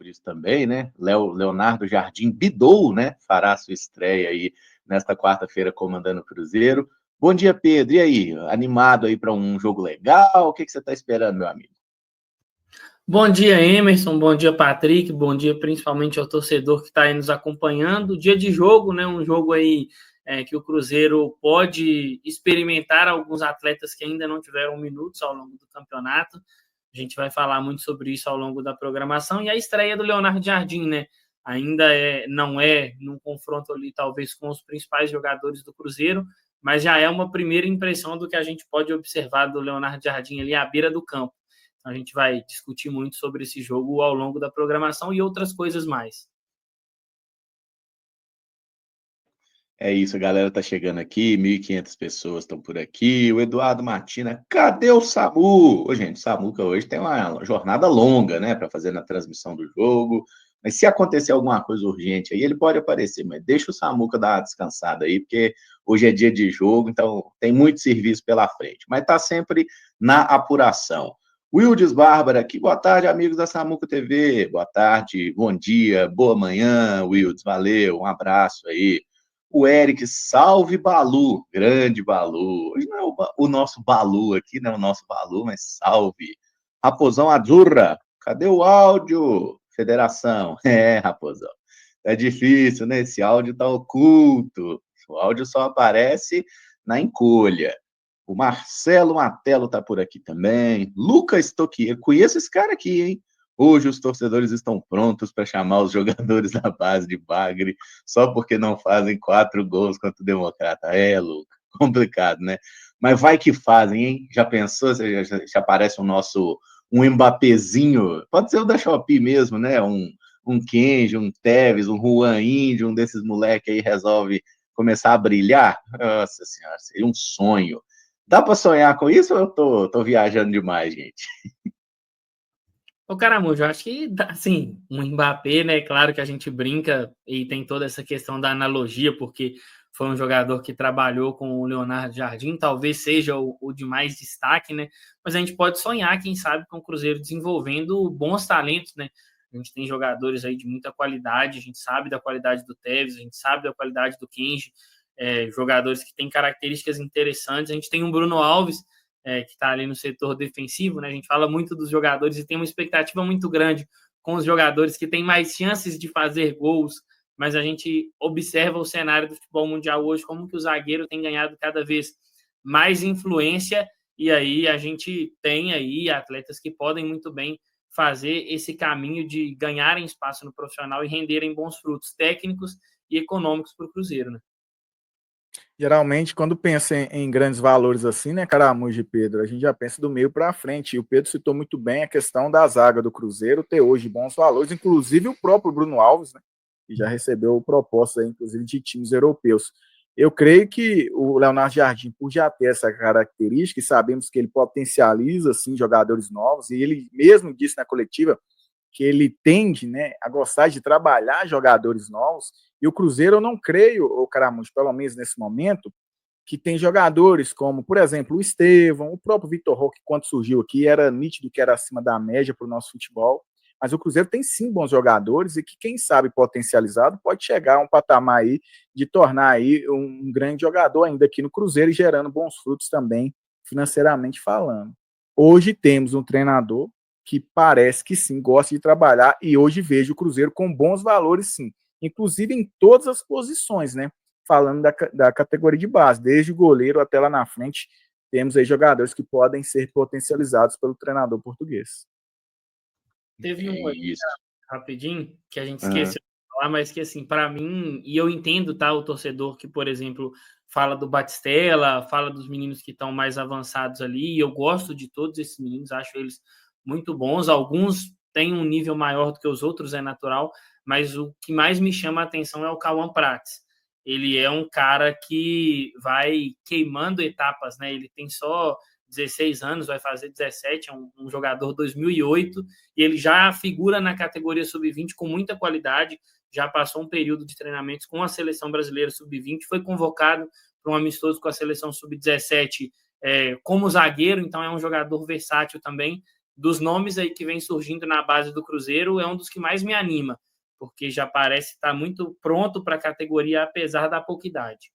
sobre isso também, né? Leonardo Jardim Bidou, né? Fará sua estreia aí nesta quarta-feira comandando o Cruzeiro. Bom dia, Pedro. E aí? Animado aí para um jogo legal? O que você está esperando, meu amigo? Bom dia, Emerson. Bom dia, Patrick. Bom dia, principalmente ao torcedor que está aí nos acompanhando. Dia de jogo, né? Um jogo aí que o Cruzeiro pode experimentar alguns atletas que ainda não tiveram minutos ao longo do campeonato. A gente vai falar muito sobre isso ao longo da programação. E a estreia do Leonardo Jardim, né? Ainda não é num confronto ali, talvez, com os principais jogadores do Cruzeiro, mas já é uma primeira impressão do que a gente pode observar do Leonardo Jardim ali à beira do campo. A gente vai discutir muito sobre esse jogo ao longo da programação e outras coisas mais. É isso, a galera tá chegando aqui, 1.500 pessoas estão por aqui. O Eduardo Martina, cadê o Samu? Ô, gente, o Samuca hoje tem uma jornada longa, né, para fazer na transmissão do jogo. Mas se acontecer alguma coisa urgente aí, ele pode aparecer, mas deixa o Samuca dar uma descansada aí, porque hoje é dia de jogo, então tem muito serviço pela frente. Mas tá sempre na apuração. Wildes Bárbara aqui, boa tarde, amigos da Samuca TV. Boa tarde, bom dia, boa manhã, Wildes, valeu, um abraço aí. O Eric, salve Balu, grande Balu. Hoje não é o nosso Balu aqui, não é o nosso Balu, mas salve. Raposão Azurra, cadê o áudio? Federação. É, Raposão. É difícil, né? Esse áudio tá oculto. O áudio só aparece na encolha. O Marcelo Matelo tá por aqui também. Lucas Toquier, conheço esse cara aqui, hein? Hoje os torcedores estão prontos para chamar os jogadores da base de bagre só porque não fazem 4 gols contra o Democrata. É, Lucas, complicado, né? Mas vai que fazem, hein? Já pensou? Já aparece um Mbappézinho, pode ser o da Shopee mesmo, né? Um Kenji, um Tevez, um Juan Índio, um desses moleques aí resolve começar a brilhar. Nossa senhora, seria um sonho. Dá para sonhar com isso ou eu tô viajando demais, gente? Ô, Caramujo, eu acho que, assim, um Mbappé, né? Claro que a gente brinca e tem toda essa questão da analogia, porque foi um jogador que trabalhou com o Leonardo Jardim, talvez seja o de mais destaque, né? Mas a gente pode sonhar, quem sabe, com o Cruzeiro desenvolvendo bons talentos, né? A gente tem jogadores aí de muita qualidade, a gente sabe da qualidade do Tevez, a gente sabe da qualidade do Kenji, jogadores que têm características interessantes. A gente tem um Bruno Alves, que está ali no setor defensivo, né? A gente fala muito dos jogadores e tem uma expectativa muito grande com os jogadores que têm mais chances de fazer gols, mas a gente observa o cenário do futebol mundial hoje, como que o zagueiro tem ganhado cada vez mais influência, e aí a gente tem aí atletas que podem muito bem fazer esse caminho de ganharem espaço no profissional e renderem bons frutos técnicos e econômicos para o Cruzeiro, né? Geralmente, quando pensa em grandes valores assim, né, Caramujo e Pedro, a gente já pensa do meio para frente. E o Pedro citou muito bem a questão da zaga do Cruzeiro ter hoje bons valores, inclusive o próprio Bruno Alves, né, que já recebeu propostas, inclusive, de times europeus. Eu creio que o Leonardo Jardim, por já ter essa característica, e sabemos que ele potencializa assim, jogadores novos, e ele mesmo disse na coletiva que ele tende, né, a gostar de trabalhar jogadores novos, e o Cruzeiro eu não creio, o Caramujo, pelo menos nesse momento, que tem jogadores como, por exemplo, o Estevão, o próprio Vitor Roque, quando surgiu aqui, era nítido que era acima da média para o nosso futebol, mas o Cruzeiro tem sim bons jogadores e que, quem sabe, potencializado, pode chegar a um patamar aí de tornar aí um grande jogador ainda aqui no Cruzeiro e gerando bons frutos também, financeiramente falando. Hoje temos um treinador que parece que sim, gosta de trabalhar, e hoje vejo o Cruzeiro com bons valores sim, inclusive em todas as posições, né? Falando da categoria de base, desde o goleiro até lá na frente, temos aí jogadores que podem ser potencializados pelo treinador português. Teve um Isso. rapidinho que a gente esqueceu de falar, mas que assim, para mim, e eu entendo, tá, o torcedor que, por exemplo, fala do Batistella, fala dos meninos que estão mais avançados ali, e eu gosto de todos esses meninos, acho eles muito bons, alguns têm um nível maior do que os outros, é natural, mas o que mais me chama a atenção é o Cauã Prates. Ele é um cara que vai queimando etapas, né? Ele tem só 16 anos, vai fazer 17, é um jogador 2008, e ele já figura na categoria sub-20 com muita qualidade, já passou um período de treinamentos com a seleção brasileira sub-20, foi convocado para um amistoso com a seleção sub-17 como zagueiro, então é um jogador versátil também, dos nomes aí que vem surgindo na base do Cruzeiro, é um dos que mais me anima, porque já parece estar muito pronto para a categoria, apesar da pouca idade.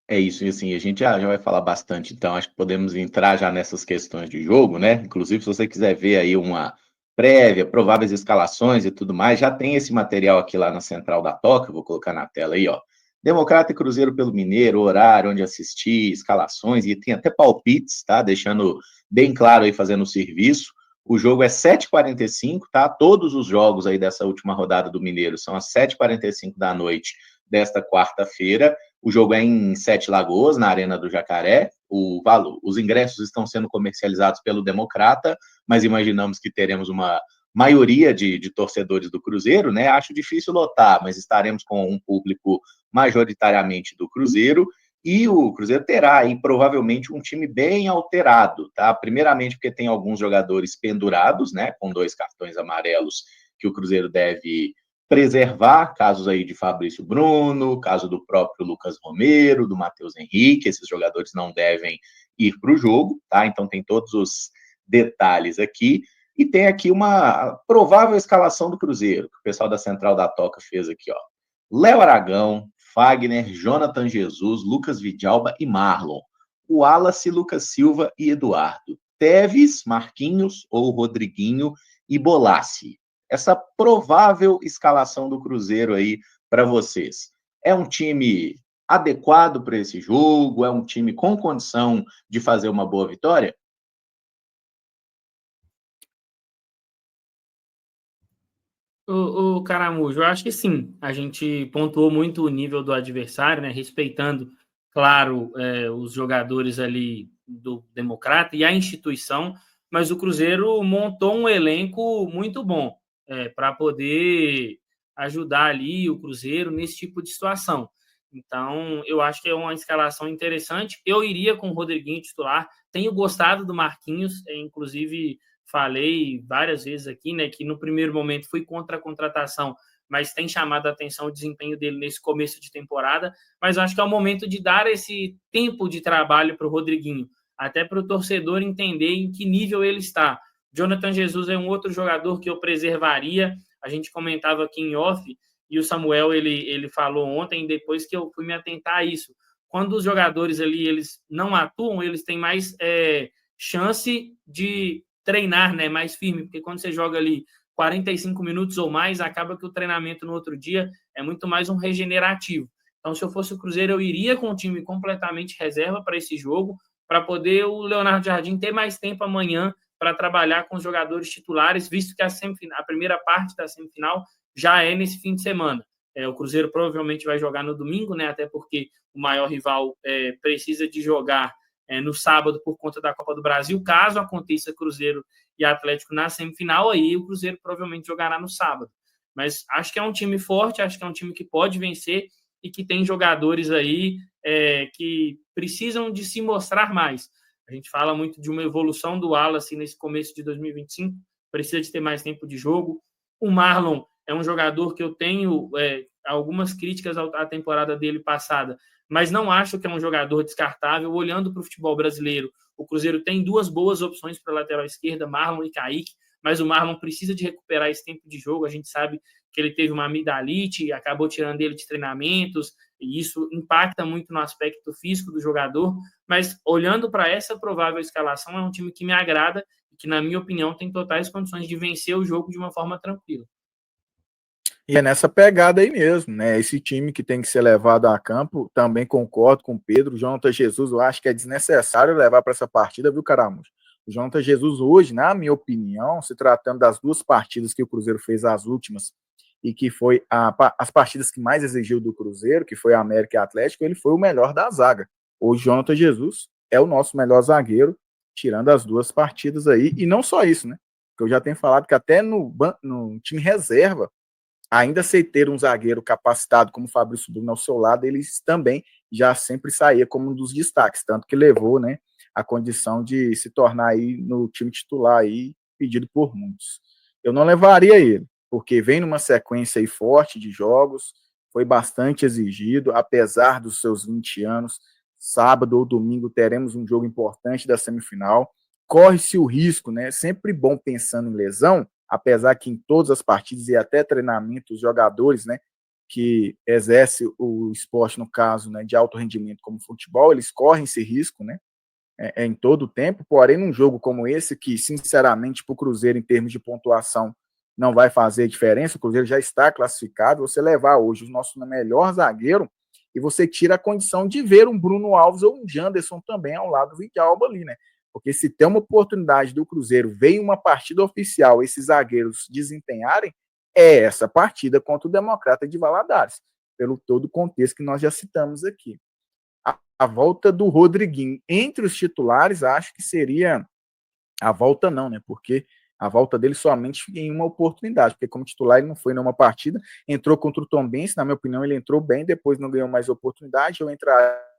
É isso, e assim, a gente já vai falar bastante, então acho que podemos entrar já nessas questões de jogo, né? Inclusive, se você quiser ver aí uma prévia, prováveis escalações e tudo mais, já tem esse material aqui lá na Central da Toca, vou colocar na tela aí, ó. Democrata e Cruzeiro pelo Mineiro, horário onde assistir, escalações, e tem até palpites, tá? Deixando bem claro aí, fazendo o serviço. O jogo é 7h45, tá? Todos os jogos aí dessa última rodada do Mineiro são às 7h45 da noite desta quarta-feira. O jogo é em Sete Lagoas, na Arena do Jacaré. Os ingressos estão sendo comercializados pelo Democrata, mas imaginamos que teremos uma maioria de torcedores do Cruzeiro, né? Acho difícil lotar, mas estaremos com um público majoritariamente do Cruzeiro. E o Cruzeiro terá aí provavelmente um time bem alterado, tá? Primeiramente porque tem alguns jogadores pendurados, né? Com 2 cartões amarelos que o Cruzeiro deve preservar, casos aí de Fabrício Bruno, caso do próprio Lucas Romero, do Matheus Henrique, esses jogadores não devem ir para o jogo, tá? Então tem todos os detalhes aqui. E tem aqui uma provável escalação do Cruzeiro, que o pessoal da Central da Toca fez aqui, ó. Léo Aragão, Fagner, Jonathan Jesus, Lucas Vidalba e Marlon. O Wallace, Lucas Silva e Eduardo. Teves, Marquinhos ou Rodriguinho e Bolassi. Essa provável escalação do Cruzeiro aí para vocês. É um time adequado para esse jogo? É um time com condição de fazer uma boa vitória? O Caramujo, eu acho que sim. A gente pontuou muito o nível do adversário, né? Respeitando, claro, os jogadores ali do Democrata e a instituição, mas o Cruzeiro montou um elenco muito bom para poder ajudar ali o Cruzeiro nesse tipo de situação. Então, eu acho que é uma escalação interessante. Eu iria com o Rodriguinho titular. Tenho gostado do Marquinhos, inclusive falei várias vezes aqui, né, que no primeiro momento fui contra a contratação, mas tem chamado a atenção o desempenho dele nesse começo de temporada, mas eu acho que é o momento de dar esse tempo de trabalho para o Rodriguinho, até para o torcedor entender em que nível ele está. Jonathan Jesus é um outro jogador que eu preservaria, a gente comentava aqui em off, e o Samuel, ele falou ontem, depois que eu fui me atentar a isso. Quando os jogadores ali, eles não atuam, eles têm mais chance de treinar, né, mais firme, porque quando você joga ali 45 minutos ou mais, acaba que o treinamento no outro dia é muito mais um regenerativo. Então, se eu fosse o Cruzeiro, eu iria com o time completamente reserva para esse jogo, para poder o Leonardo Jardim ter mais tempo amanhã para trabalhar com os jogadores titulares, visto que a primeira parte da semifinal já é nesse fim de semana. O Cruzeiro provavelmente vai jogar no domingo, né, até porque o maior rival precisa de jogar no sábado por conta da Copa do Brasil. Caso aconteça Cruzeiro e Atlético na semifinal, aí o Cruzeiro provavelmente jogará no sábado. Mas acho que é um time forte, acho que é um time que pode vencer e que tem jogadores aí que precisam de se mostrar mais. A gente fala muito de uma evolução do Wallace nesse começo de 2025, precisa de ter mais tempo de jogo. O Marlon é um jogador que eu tenho algumas críticas à temporada dele passada, mas não acho que é um jogador descartável. Olhando para o futebol brasileiro, o Cruzeiro tem 2 boas opções para a lateral esquerda, Marlon e Kaique, mas o Marlon precisa de recuperar esse tempo de jogo. A gente sabe que ele teve uma amidalite, acabou tirando ele de treinamentos, e isso impacta muito no aspecto físico do jogador, mas olhando para essa provável escalação, é um time que me agrada e que, na minha opinião, tem totais condições de vencer o jogo de uma forma tranquila. E é nessa pegada aí mesmo, né? Esse time que tem que ser levado a campo, também concordo com o Pedro. O Jonathan Jesus, eu acho que é desnecessário levar para essa partida, viu, Caramujo? O Jonathan Jesus hoje, na minha opinião, se tratando das 2 partidas que o Cruzeiro fez, as últimas, e que foi as partidas que mais exigiu do Cruzeiro, que foi a América e Atlético, ele foi o melhor da zaga. Hoje, Jonathan Jesus é o nosso melhor zagueiro, tirando as 2 partidas aí. E não só isso, né? Porque eu já tenho falado que até no time reserva, ainda sem ter um zagueiro capacitado como o Fabrício Bruno ao seu lado, ele também já sempre saía como um dos destaques, tanto que levou, né, a condição de se tornar aí no time titular aí, pedido por muitos. Eu não levaria ele, porque vem numa sequência aí forte de jogos, foi bastante exigido, apesar dos seus 20 anos, sábado ou domingo teremos um jogo importante da semifinal, corre-se o risco, né? Sempre bom pensando em lesão, apesar que em todas as partidas e até treinamento, os jogadores, né, que exercem o esporte, no caso, né, de alto rendimento como futebol, eles correm esse risco, né? Em todo o tempo, porém, num jogo como esse, que, sinceramente, para o Cruzeiro, em termos de pontuação, não vai fazer diferença, o Cruzeiro já está classificado, você levar hoje o nosso melhor zagueiro e você tira a condição de ver um Bruno Alves ou um Janderson também ao lado do Villalba ali, né? Porque se tem uma oportunidade do Cruzeiro, vem uma partida oficial, esses zagueiros desempenharem, é essa partida contra o Democrata de Valadares, pelo todo o contexto que nós já citamos aqui. A volta do Rodriguinho entre os titulares, acho que seria a volta não, né? Porque a volta dele somente em uma oportunidade, porque como titular ele não foi numa partida, entrou contra o Tombense, na minha opinião ele entrou bem, depois não ganhou mais oportunidade, eu entraria